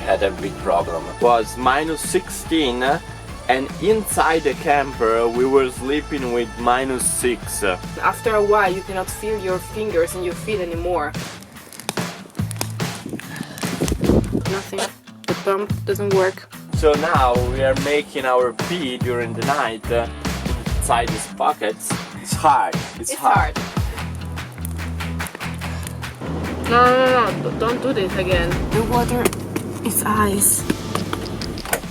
had a big problem. It was -16 and inside the camper we were sleeping with -6. After a while you cannot feel your fingers and your feet anymore. Nothing. The pump doesn't work. So now we are making our pee during the night inside these pockets. It's hard. It's hard. No, don't do this again. The water is ice.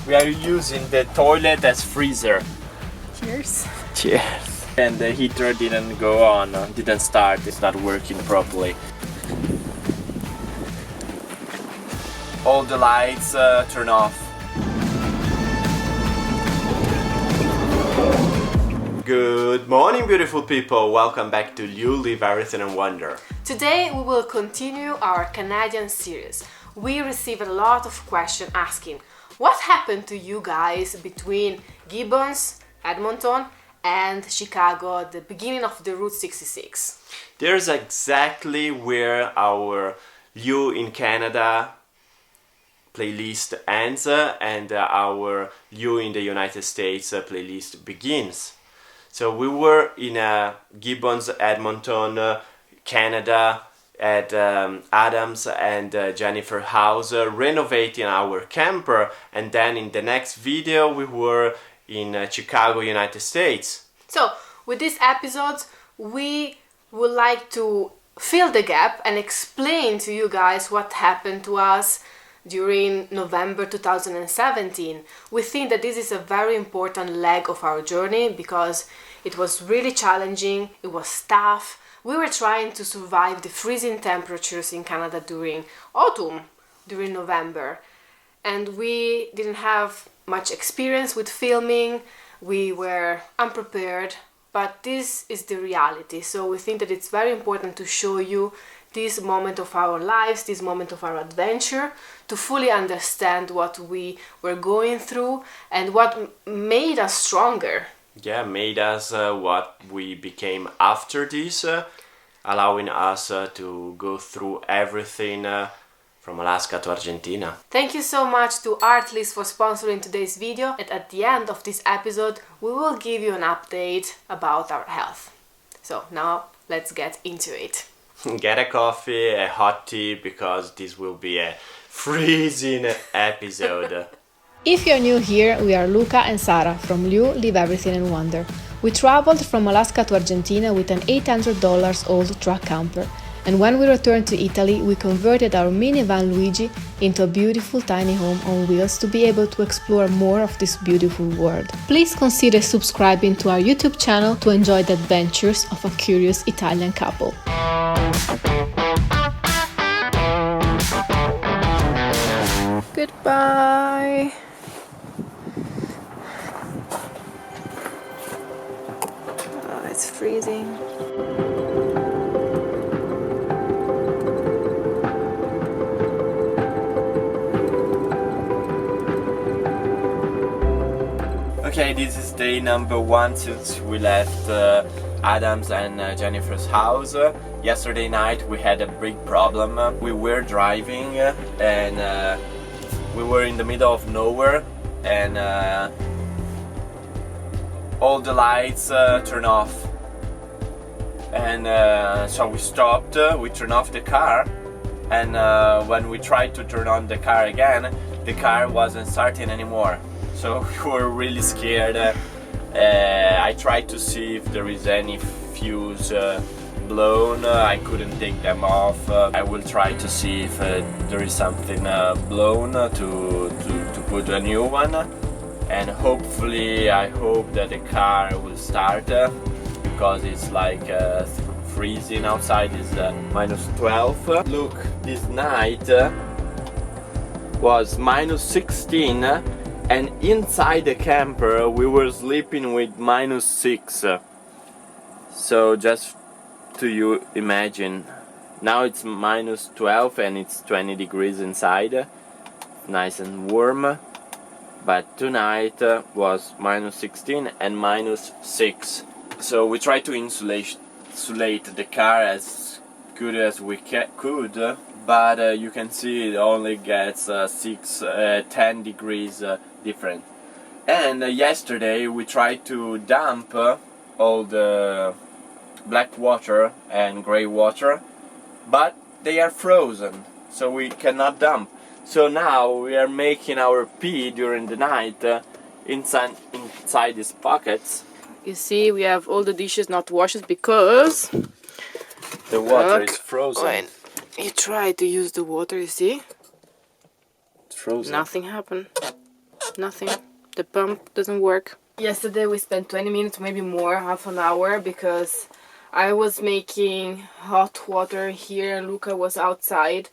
We are using the toilet as freezer. Cheers. Cheers. And the heater didn't go on, didn't start, it's not working properly. All the lights turn off. Good morning, beautiful people. Welcome back to You Leave Everything and Wonder. Today we will continue our Canadian series. We received a lot of questions asking what happened to you guys between Gibbons, Edmonton and Chicago at the beginning of the Route 66. There's exactly where our You in Canada playlist ends and our You in the United States playlist begins. So we were in Gibbons, Edmonton, Canada at Adam's and Jennifer house renovating our camper, and then in the next video we were in Chicago, United States. So with these episodes we would like to fill the gap and explain to you guys what happened to us during November 2017. We think that this is a very important leg of our journey because it was really challenging, it was tough. We were trying to survive the freezing temperatures in Canada during autumn, during November. And we didn't have much experience with filming, we were unprepared, but this is the reality. So we think that it's very important to show you this moment of our lives, this moment of our adventure, to fully understand what we were going through and what made us stronger. Yeah, made us what we became after this, allowing us to go through everything from Alaska to Argentina. Thank you so much to Artlist for sponsoring today's video, and at the end of this episode we will give you an update about our health. So now let's get into it. Get a coffee, a hot tea, because this will be a freezing episode. If you're new here, we are Luca and Sara from You Leave Everything and Wander. We traveled from Alaska to Argentina with an $800 old truck camper, and when we returned to Italy, we converted our minivan Luigi into a beautiful tiny home on wheels to be able to explore more of this beautiful world. Please consider subscribing to our YouTube channel to enjoy the adventures of a curious Italian couple. Goodbye. Oh, it's freezing. Okay, this is day number 1 since we left Adam's and Jennifer's house. Yesterday night we had a big problem. We were driving and we were in the middle of nowhere and all the lights turned off. And so we stopped, we turned off the car, and when we tried to turn on the car again, the car wasn't starting anymore. So we were really scared. I tried to see if there is any fuse blown. I couldn't take them off. I will try to see if there is something blown to put a new one. And hopefully, I hope that the car will start because it's like freezing outside. Is -12. Look, this night was -16. And inside the camper we were sleeping with -6. So just to you imagine, now it's -12 and it's 20 degrees inside, nice and warm, but tonight was -16 and -6. So we tried to insulate the car as good as we could, but you can see it only gets 10 degrees different. And yesterday we tried to dump all the black water and gray water, but they are frozen, so we cannot dump. So now we are making our pee during the night inside these pockets. You see, we have all the dishes not washed because the water is frozen. When you try to use the water, you see, It's frozen. nothing happened. Nothing. The pump doesn't work. Yesterday we spent 20 minutes, maybe more, half an hour, because I was making hot water here and Luca was outside,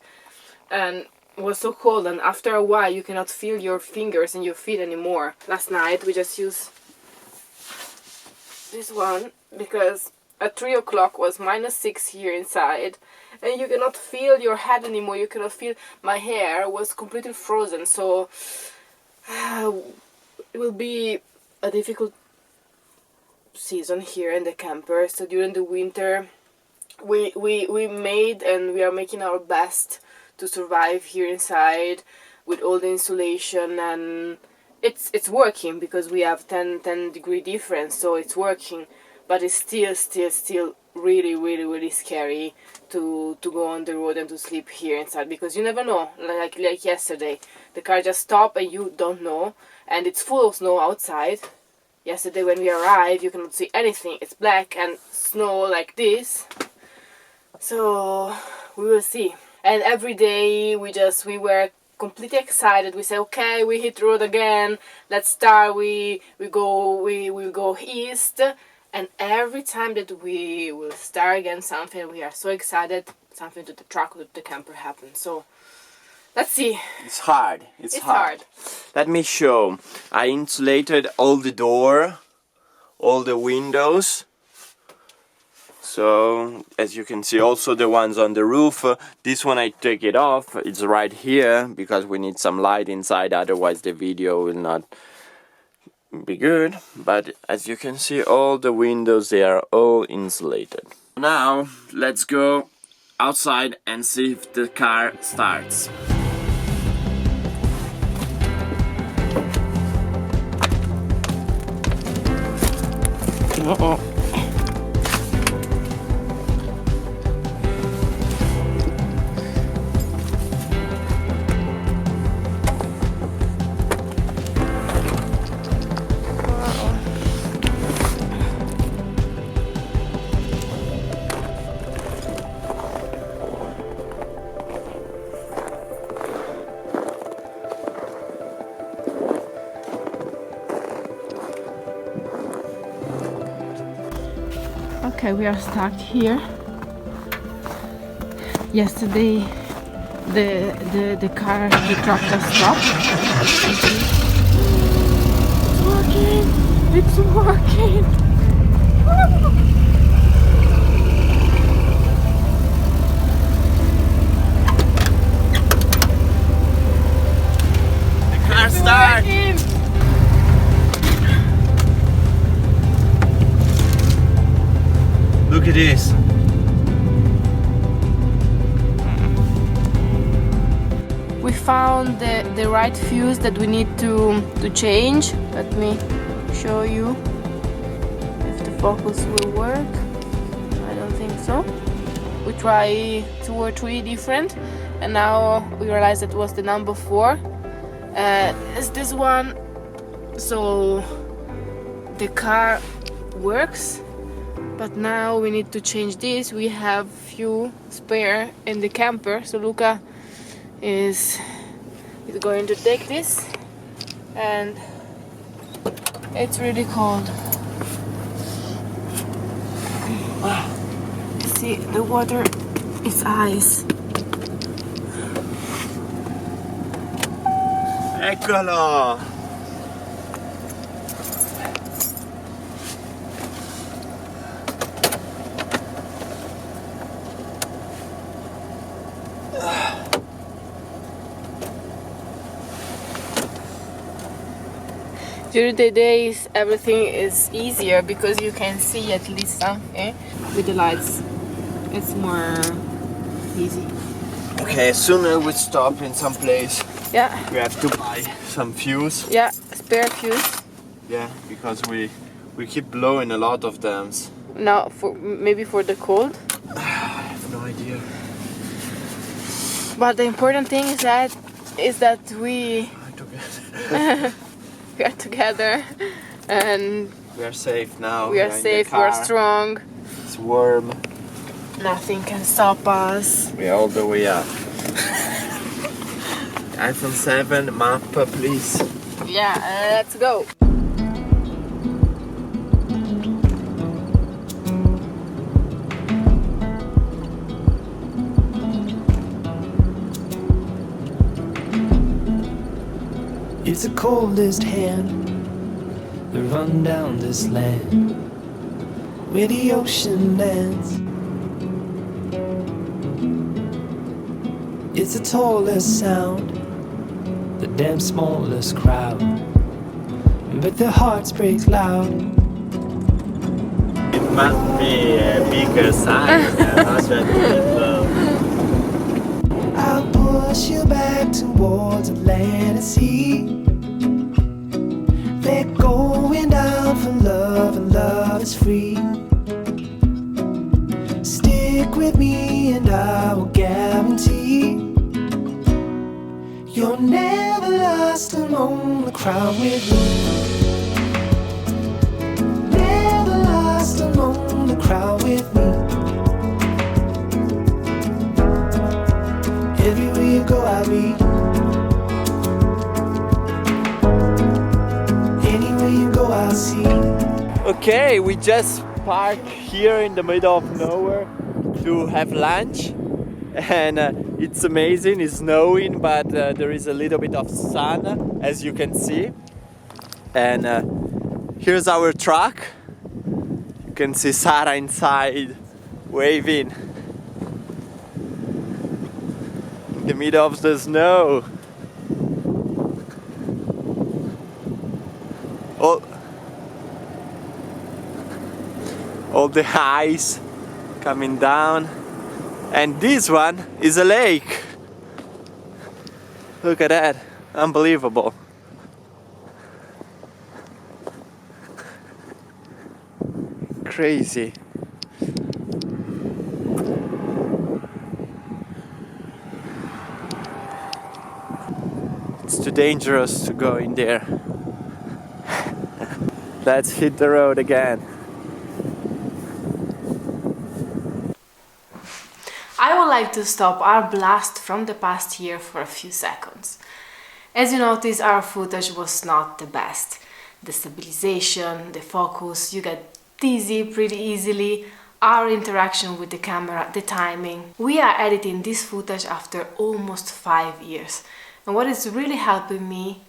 and it was so cold, and after a while you cannot feel your fingers and your feet anymore. Last night we just used this one because at 3 o'clock was -6 here inside, and you cannot feel your head anymore. You cannot feel, my hair was completely frozen, so it will be a difficult season here in the camper. So during the winter we made and we are making our best to survive here inside with all the insulation, and it's working because we have 10 degree difference, so it's working, but it's still really scary to go on the road and to sleep here inside, because you never know, like yesterday the car just stopped and you don't know, and it's full of snow outside. Yesterday when we arrived you cannot see anything, it's black and snow like this, so we will see. And every day we were completely excited. We say, okay, we hit the road again, let's start, we will go east. And every time that we will start again something, we are so excited, something to the truck, to the camper happens. So let's see. It's hard. It's hard. Let me show. I insulated all the door, all the windows. So as you can see, also the ones on the roof. This one I take it off. It's right here because we need some light inside, otherwise the video will not be good. But as you can see, all the windows, they are all insulated. Now let's go outside and see if the car starts. Uh-oh. Okay, we are stuck here. Yesterday the car, the truck just stopped. It's working! The car starts! Look at this. We found the right fuse that we need to change. Let me show you if the focus will work. I don't think so. We try 2 or 3 different, and now we realize that was the number 4. It's this one, so the car works. But now we need to change this. We have few spare in the camper, so Luca is going to take this, and it's really cold. See, the water is ice. Eccolo! During the days everything is easier because you can see at least something. With the lights it's more easy. Okay, as soon as we stop in some place, Yeah. we have to buy some fuse. Yeah, spare fuse. Yeah, because we keep blowing a lot of them. No, maybe for the cold. I have no idea. But the important thing is that we we are together and We are safe now. we are in the safe, we are car. strong. It's warm. Nothing can stop us. We are all the way up. iPhone 7 map, please. Yeah, let's go. It's the coldest hand that run down this land where the ocean ends. It's the tallest sound, the damn smallest crowd, but their hearts break loud. It must be a bigger size. I'll push you back towards the land and sea. They're going down for love, and love is free. Stick with me and I will guarantee you're never lost among the crowd with me. Never lost among the crowd with me. Everywhere you go, I'll be. Anywhere you go, I'll see. Okay, we just parked here in the middle of nowhere to have lunch, and it's amazing. It's snowing, but there is a little bit of sun, as you can see. And here's our truck. You can see Sara inside waving in the middle of the snow. All the ice coming down, and this one is a lake. Look at that, unbelievable. Crazy. It's too dangerous to go in there. Let's hit the road again. I would like to stop our blast from the past year for a few seconds. As you notice, our footage was not the best. The stabilization, the focus, you get dizzy pretty easily, our interaction with the camera, the timing. We are editing this footage after almost 5 years, and what is really helping me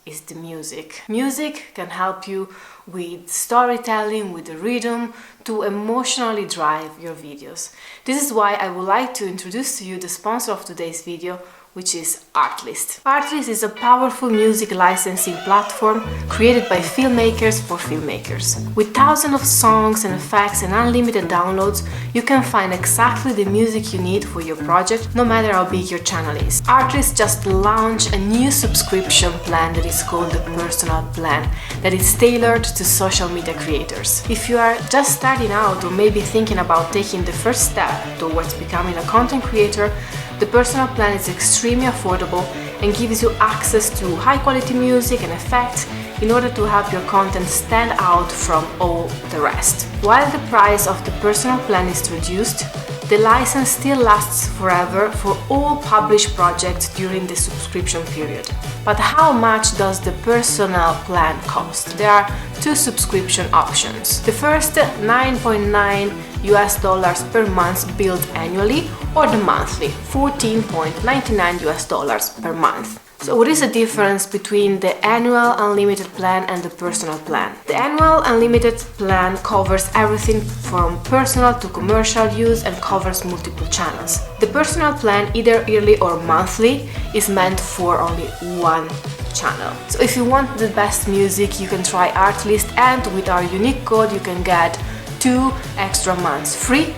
is the music. Music can help you with storytelling, with the rhythm, to emotionally drive your videos. This is why I would like to introduce to you the sponsor of today's video, which is Artlist. Artlist is a powerful music licensing platform created by filmmakers for filmmakers. With thousands of songs and effects and unlimited downloads, you can find exactly the music you need for your project, no matter how big your channel is. Artlist just launched a new subscription plan that is called the Personal Plan, that is tailored to social media creators. If you are just starting out or maybe thinking about taking the first step towards becoming a content creator, the Personal Plan is extremely affordable and gives you access to high quality music and effects in order to help your content stand out from all the rest. While the price of the Personal Plan is reduced, the license still lasts forever for all published projects during the subscription period. But how much does the Personal Plan cost? There are two subscription options. The first, $9.9 per month billed annually, or the monthly, $14.99 per month. So what is the difference between the annual unlimited plan and the personal plan? The annual unlimited plan covers everything from personal to commercial use and covers multiple channels. The personal plan, either yearly or monthly, is meant for only one channel. So if you want the best music, you can try Artlist, and with our unique code you can get 2 extra months free.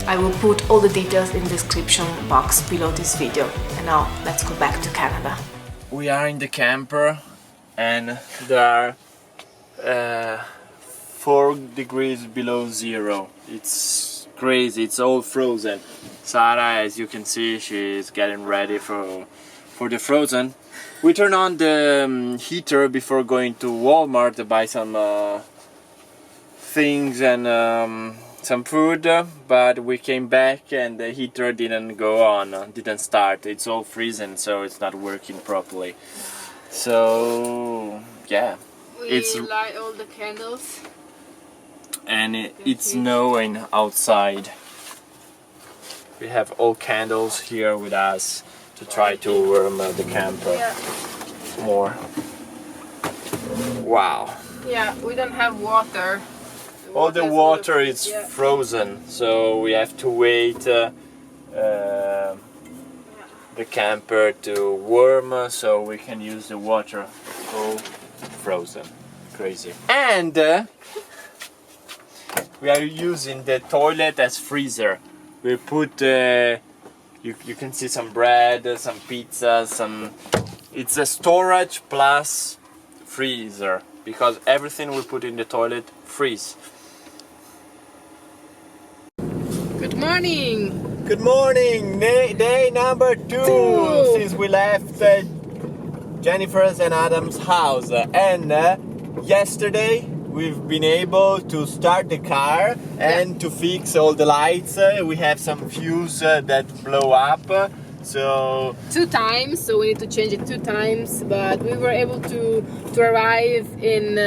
I will put all the details in the description box below this video. And now let's go back to Canada. We are in the camper and there are 4 degrees below zero. It's crazy, it's all frozen. Sara, as you can see, she's getting ready for the frozen. We turn on the heater before going to Walmart to buy some things and some food, but we came back and the heater didn't go on, didn't start. It's all freezing, so it's not working properly. So yeah, We light all the candles. And it's snowing outside. We have all candles here with us to try to warm the camper more. Wow. Yeah, we don't have water. All the water is frozen, so we have to wait the camper to warm so we can use the water. All frozen. Crazy. And we are using the toilet as freezer. We put you can see some bread, some pizza, it's a storage plus freezer because everything we put in the toilet freeze. Good morning! Good morning! Day number 2 since we left Jennifer's and Adam's house, and yesterday we've been able to start the car and to fix all the lights. We have some fuse that blow up, so 2 times, so we need to change it 2 times, but we were able to arrive in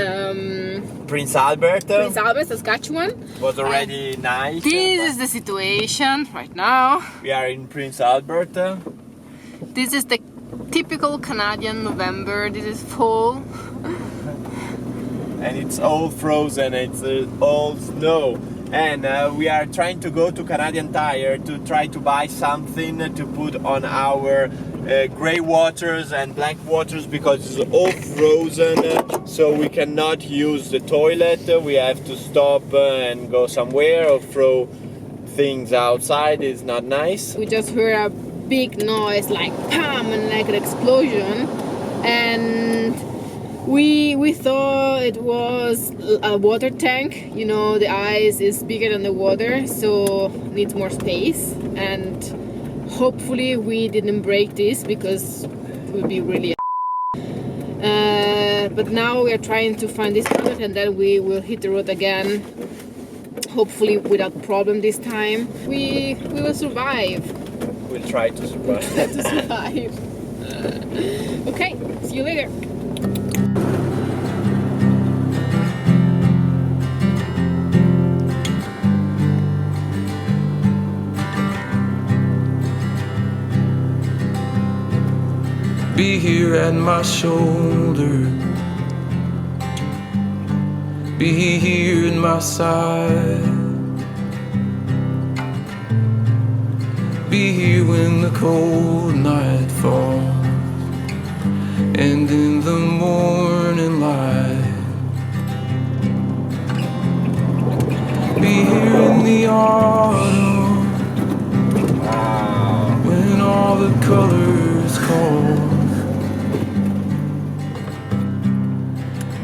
Prince Albert Saskatchewan. Was already night. This is the situation right now. We are in Prince Albert. This is the typical Canadian November. This is fall. And it's all frozen, it's all snow. And we are trying to go to Canadian Tire to try to buy something to put on our grey waters and black waters because it's all frozen, so we cannot use the toilet. We have to stop and go somewhere or throw things outside. It's not nice. We just heard a big noise like PAM and like an explosion, and we thought it was a water tank. You know, the ice is bigger than the water, so needs more space, and hopefully we didn't break this because it would be really but now we are trying to find this product and then we will hit the road again, hopefully without problem this time. We will survive. We'll try to survive. Okay, see you later. Be here at my shoulder, be here at my side, be here when the cold night falls and in the morning light, be here in the autumn when all the colors call.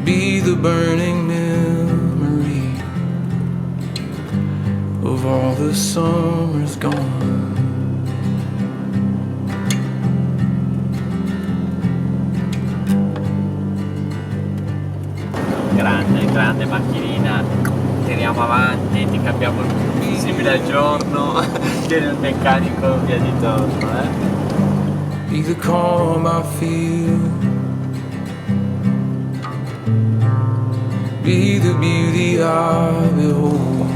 Be the burning memory of all the summers gone. Grande macchinina, tiriamo avanti, ti cambiamo il possibile al giorno, tieni il meccanico via di torno, Be the calm I feel, be the beauty I behold,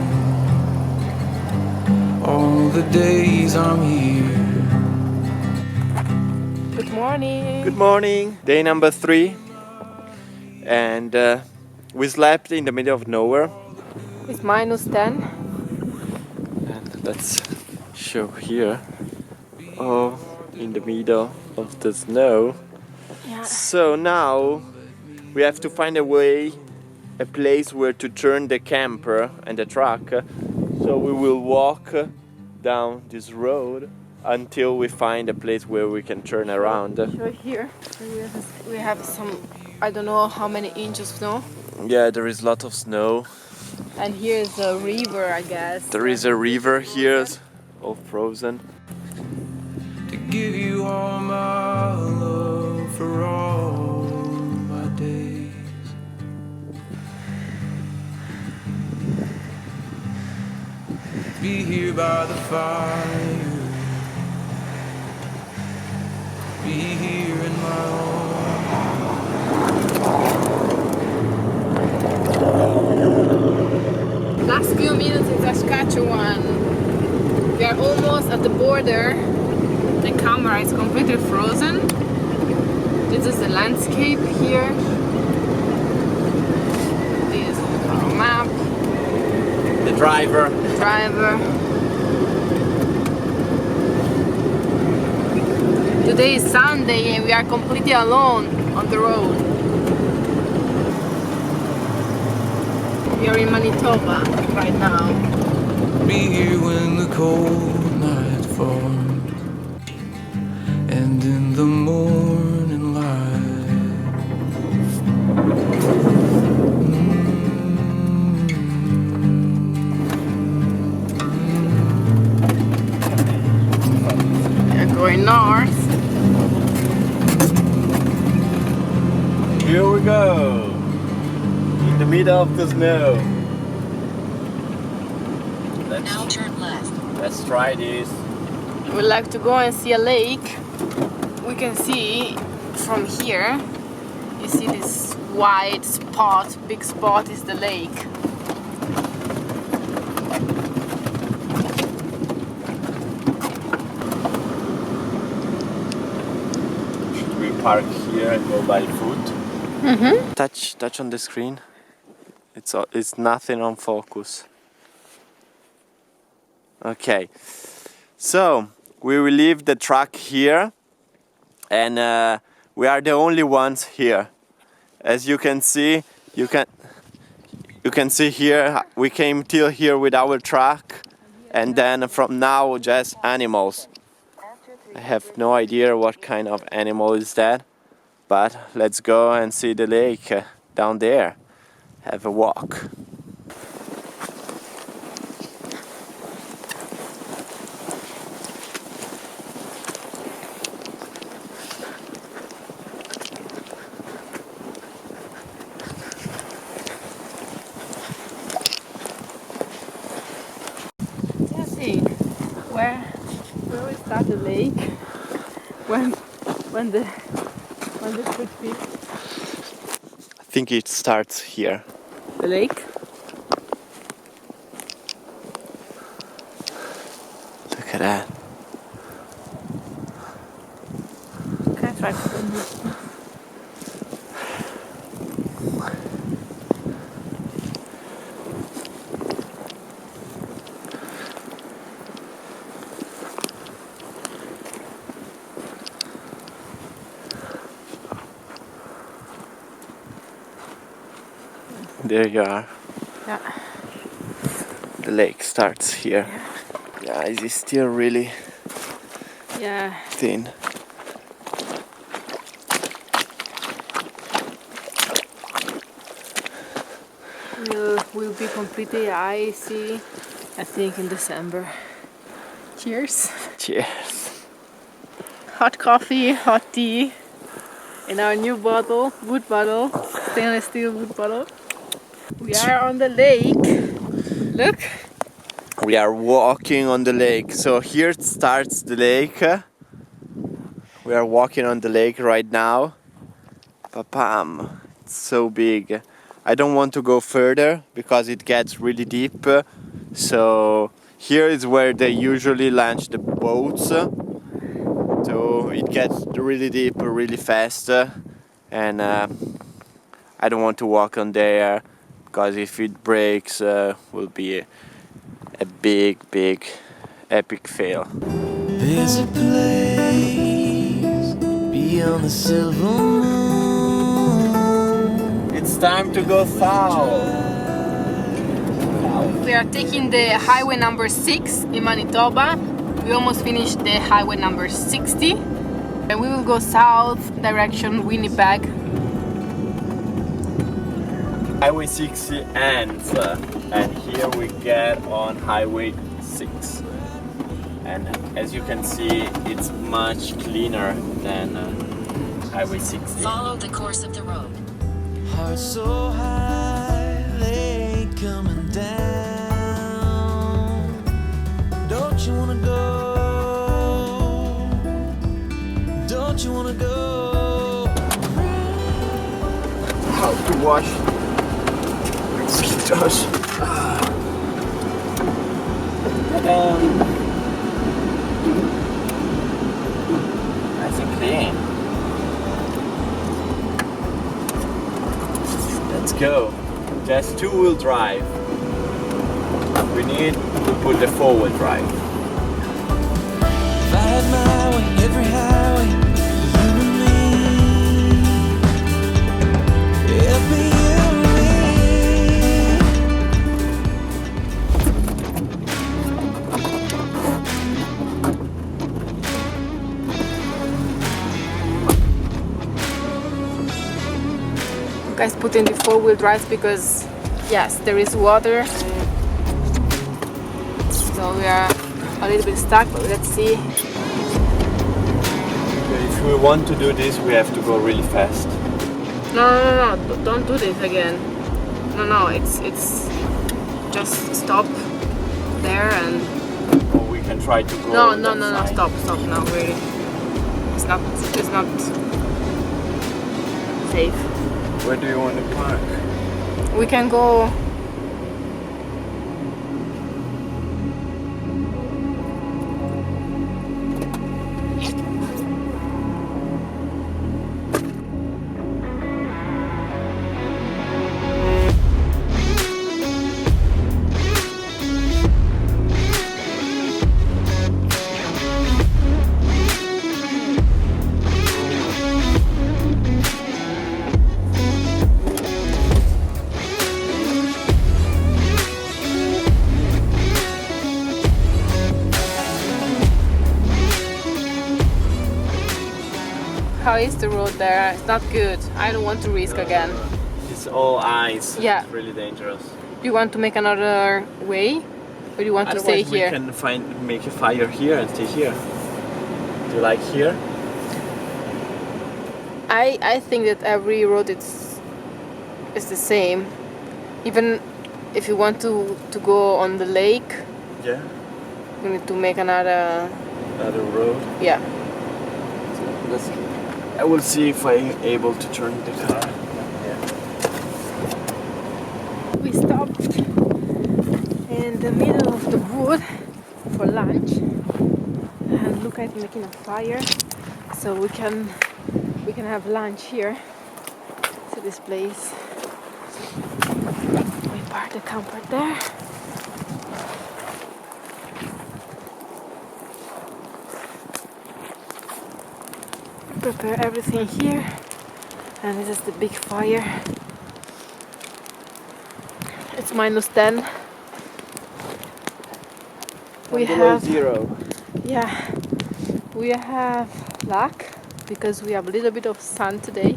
all the days I'm here. Good morning. Good morning, day number 3, and we slept in the middle of nowhere. It's -10. And let's show here. Oh, in the middle of the snow. Yeah. So now we have to find a place where to turn the camper and the truck. So we will walk down this road until we find a place where we can turn around. So here we have some, I don't know how many inches of snow. Yeah, there is a lot of snow. And here is a river, I guess. There is a river here, all frozen. To give you all my love for all my days. Be here by the fire. Be here in my arms. Last few minutes in Saskatchewan. We are almost at the border. The camera is completely frozen. This is the landscape here. This is our map. The driver. The driver. Today is Sunday and we are completely alone on the road. We are in Manitoba right now. Be here when the cold night falls. And in the morning light, We are going north. Here we go. In the middle of the snow. Now turn left. Let's try this. We'd like to go and see a lake. We can see from here, you see this white spot, big spot is the lake. Should we park here and go by foot? Mm-hmm. Touch on the screen. It's nothing on focus. Okay, so we will leave the truck here, and we are the only ones here. As you can see, you can see here we came till here with our truck, and then from now just animals. I have no idea what kind of animal is that, but let's go and see the lake down there. Have a walk. Where we start the lake when the foot feet. I think it starts here. The lake. Look at that. Can I try to film this? There you are. Yeah. The lake starts here. Yeah, it is still really Yeah. thin. Will be completely icy, I think, in December. Cheers. Cheers. Hot coffee, hot tea in our new bottle, wood bottle, stainless steel wood bottle. We are on the lake. Look. We are walking on the lake. So here starts the lake. We are walking on the lake right now. Papam. It's so big. I don't want to go further because it gets really deep. So here is where they usually launch the boats. So it gets really deep really fast. And I don't want to walk on there because if it breaks will be a big epic fail. there's a place beyond the silver moon. It's time to go south. We are taking the highway number 6 in Manitoba. We almost finished the highway number 60. And we will go south direction Winnipeg. Highway 60 ends, and here we get on Highway 6. And as you can see, it's much cleaner than Highway 60. Follow the course of the road. Heart so high, they ain't coming down. Don't you wanna go? Don't you wanna go? How to wash mosquitoes. Nice and clean. Let's go. Just two-wheel drive. We need to put the four-wheel drive. If I had my way, every highway, you and me. It'd be you and Guys, put in the four-wheel drive because yes, there is water. So we are a little bit stuck, but let's see. If we want to do this, we have to go really fast. No, don't do this again. No, it's just stop there and Or we can try to go. no, that side. stop, no, really. It's not safe. Where do you want to park? We can go. How is the road there? It's not good. I don't want to risk again. It's all ice. Yeah. It's really dangerous. Do you want to make another way? Or do you want to stay Otherwise, here? we can make a fire here and stay here. Do you like here? I think that every road is the same. Even if you want to go on the lake, Yeah. you need to make another. Another road. Yeah. So I will see if I'm able to turn the car. We stopped in the middle of the wood for lunch, and Luca is making a fire, so we can have lunch here. So this place. We park the camper there. Prepare everything here, and this is the big fire. It's -10. We Below have zero. yeah, we have luck because we have a little bit of sun today.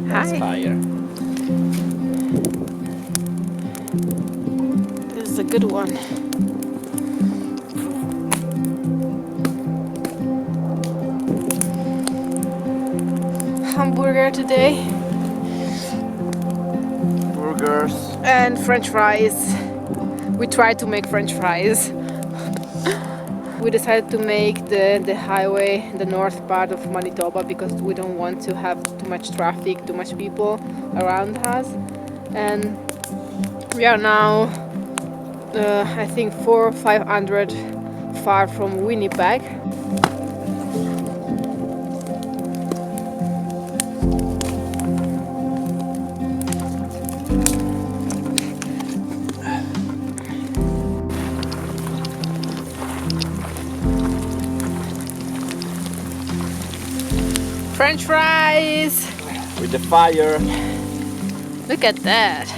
That's Hi. fire. This is a good one. Hamburger today Burgers. and French fries. We tried to make French fries. We decided to make the highway, the north part of Manitoba, because we don't want to have too much traffic, too much people around us. And we are now I think 400 or 500 far from Winnipeg. French fries! With the fire. Look at that!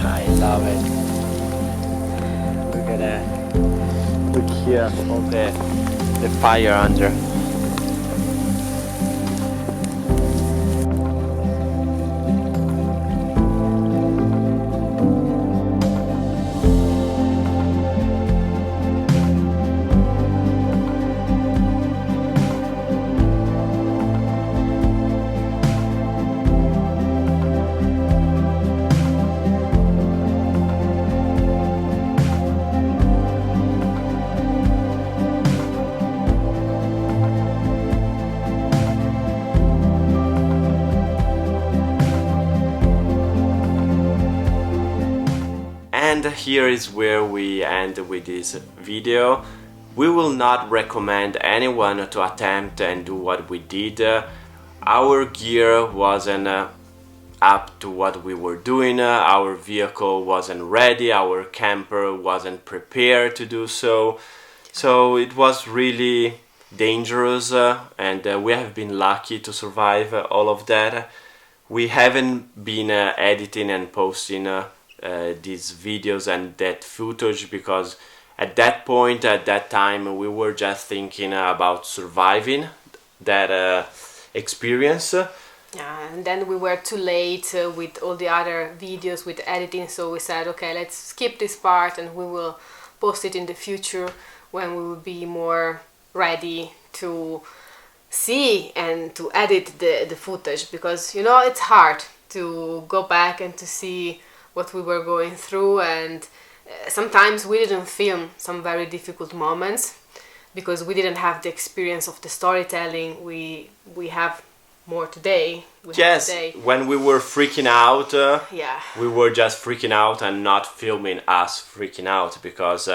I love it. We're gonna look here all the fire under. And here is where we end with this video. We will not recommend anyone to attempt and do what we did. Our gear wasn't up to what we were doing, our vehicle wasn't ready, our camper wasn't prepared to do so. So it was really dangerous, and we have been lucky to survive all of that. We haven't been editing and posting these videos and that footage because at that point, at that time, we were just thinking about surviving that experience. Yeah, and then we were too late with all the other videos with editing, so we said, okay, let's skip this part and we will post it in the future when we will be more ready to see and to edit the footage, because you know it's hard to go back and to see what we were going through, and sometimes we didn't film some very difficult moments because we didn't have the experience of the storytelling we have more today. Yes, when we were freaking out, yeah, we were just freaking out and not filming us freaking out because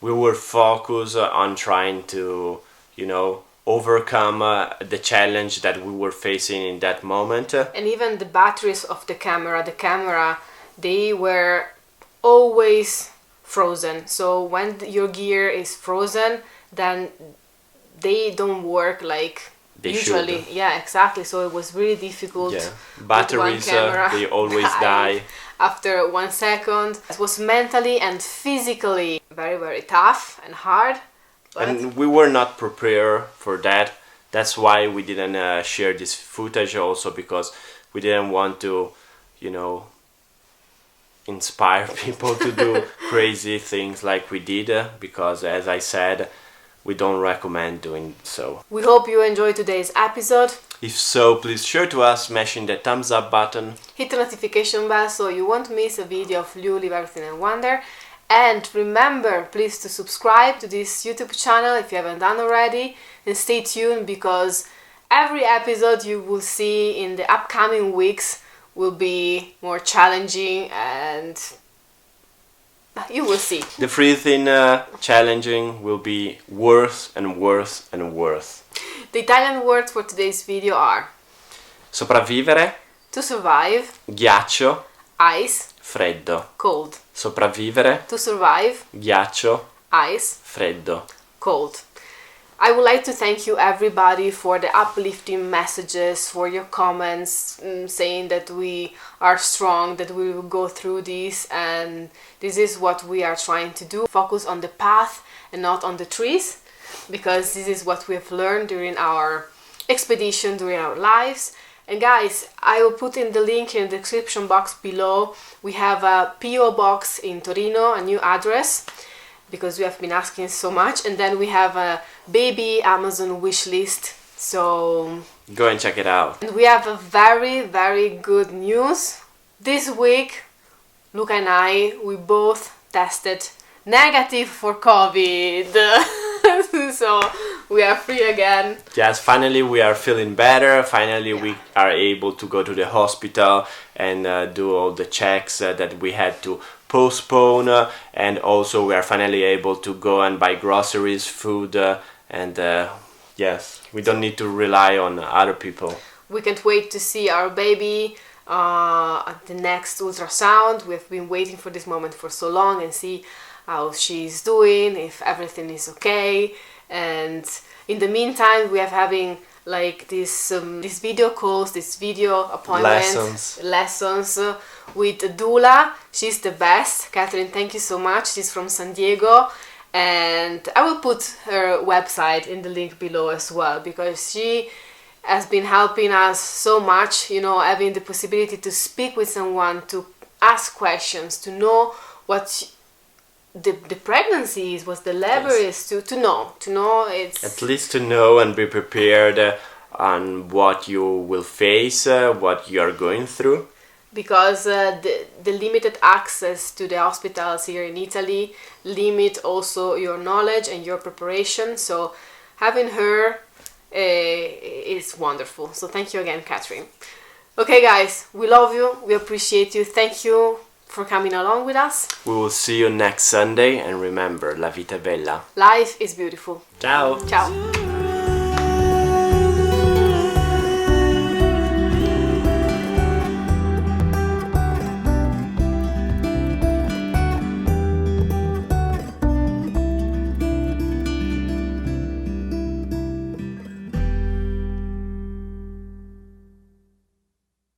we were focused on trying to, you know, overcome the challenge that we were facing in that moment. And even the batteries of the camera, they were always frozen. So when your gear is frozen, then they don't work like they usually should. Yeah, exactly. So it was really difficult. Yeah, batteries they always die after 1 second. It was mentally and physically very, very tough and hard, but and we were not prepared for that. That's why we didn't share this footage also, because we didn't want to, you know, inspire people to do crazy things like we did, because as I said, we don't recommend doing so. We hope you enjoyed today's episode. If so, please share to us, smashing the thumbs up button. Hit the notification bell so you won't miss a video of Leave Everything and Wander. And remember, please, to subscribe to this YouTube channel if you haven't done already, and stay tuned because every episode you will see in the upcoming weeks will be more challenging, and you will see. The freezing challenging will be worse and worse and worse. The Italian words for today's video are sopravvivere, to survive, ghiaccio, ice, freddo. cold. Sopravvivere, To survive, ghiaccio, ice, freddo. cold. I would like to thank you everybody for the uplifting messages, for your comments, saying that we are strong, that we will go through this, and this is what we are trying to do. Focus on the path and not on the trees, because this is what we have learned during our expedition, during our lives. And guys, I will put in the link in the description box below. We have a PO box in Torino, a new address, because we have been asking so much, and then we have a baby Amazon wish list, so Go and check it out. and we have a very, very good news. This week Luca and I, we both tested negative for COVID. So we are free again. Yes, finally we are feeling better. Finally we are able to go to the hospital and do all the checks that we had to postpone. And also we are finally able to go and buy groceries, food, and yes, we don't need to rely on other people. We can't wait to see our baby at the next ultrasound. We've been waiting for this moment for so long and see how she's doing, if everything is okay. And in the meantime, we are having like this video calls, this video appointments, lessons with doula. She's the best. Catherine, thank you so much. She's from San Diego. And I will put her website in the link below as well, because she has been helping us so much, you know, having the possibility to speak with someone, to ask questions, to know what the pregnancy is, what the labor is, to know it's... At least to know and be prepared on what you will face, what you are going through. Because the limited access to the hospitals here in Italy limit also your knowledge and your preparation. So having her is wonderful. So thank you again, Catherine. Okay, guys, we love you. We appreciate you. Thank you for coming along with us. We will see you next Sunday, and remember, la vita è bella. Life is beautiful. Ciao. Ciao.